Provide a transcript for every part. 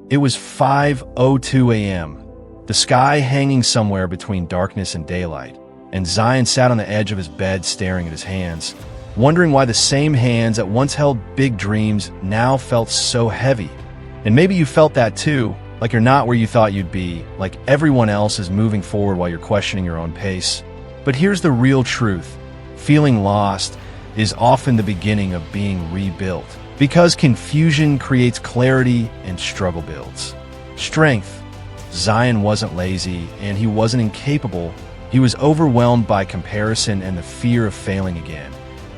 It was 5:02 a.m., the sky hanging somewhere between darkness and daylight, and Zion sat on the edge of his bed staring at his hands, wondering why the same hands that once held big dreams now felt so heavy. And maybe you felt that too, like you're not where you thought you'd be, like everyone else is moving forward while you're questioning your own pace. But here's the real truth. Feeling lost is often the beginning of being rebuilt, because confusion creates clarity and struggle builds strength. Zion wasn't lazy and he wasn't incapable. He was overwhelmed by comparison and the fear of failing again.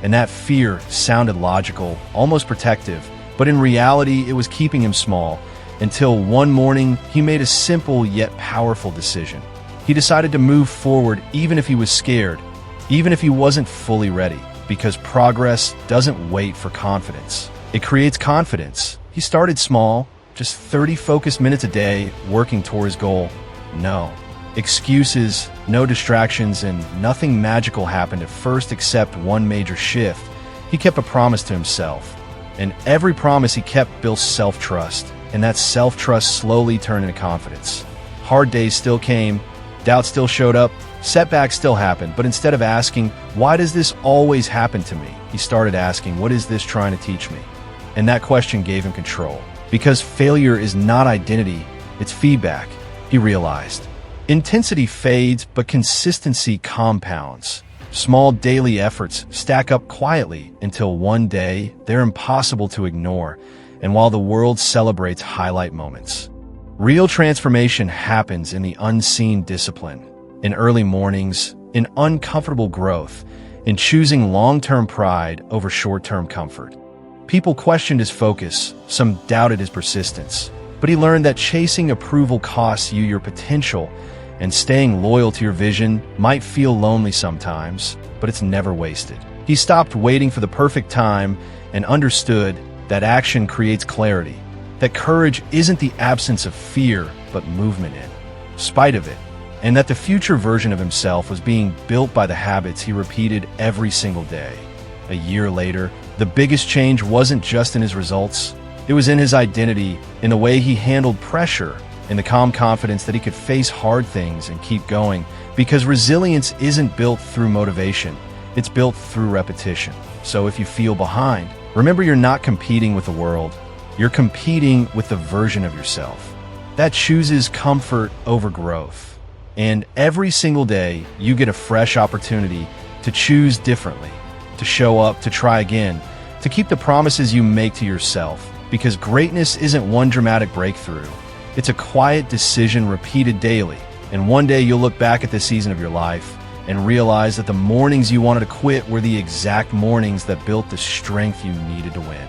And that fear sounded logical, almost protective, but in reality it was keeping him small, until one morning he made a simple yet powerful decision. He decided to move forward even if he was scared, even if he wasn't fully ready, because progress doesn't wait for confidence. It creates confidence. He started small, just 30 focused minutes a day, working toward his goal. No excuses, no distractions, and nothing magical happened at first except one major shift. He kept a promise to himself, and every promise he kept built self-trust, and that self-trust slowly turned into confidence. Hard days still came, doubt still showed up, setbacks still happened, but instead of asking, "Why does this always happen to me?" he started asking, "What is this trying to teach me?" And that question gave him control. Because failure is not identity, it's feedback, he realized. Intensity fades, but consistency compounds. Small daily efforts stack up quietly until one day they're impossible to ignore, and while the world celebrates highlight moments. Real transformation happens in the unseen discipline, in early mornings, in uncomfortable growth, in choosing long-term pride over short-term comfort. People questioned his focus, some doubted his persistence, but he learned that chasing approval costs you your potential, and staying loyal to your vision might feel lonely sometimes, but it's never wasted. He stopped waiting for the perfect time and understood that action creates clarity, that courage isn't the absence of fear, but movement in spite of it, and that the future version of himself was being built by the habits he repeated every single day. A year later, the biggest change wasn't just in his results, it was in his identity, in the way he handled pressure, in the calm confidence that he could face hard things and keep going, because resilience isn't built through motivation, it's built through repetition. So if you feel behind, remember you're not competing with the world, you're competing with the version of yourself that chooses comfort over growth. And every single day, you get a fresh opportunity to choose differently, to show up, to try again, to keep the promises you make to yourself, because greatness isn't one dramatic breakthrough. It's a quiet decision repeated daily, and one day you'll look back at this season of your life and realize that the mornings you wanted to quit were the exact mornings that built the strength you needed to win.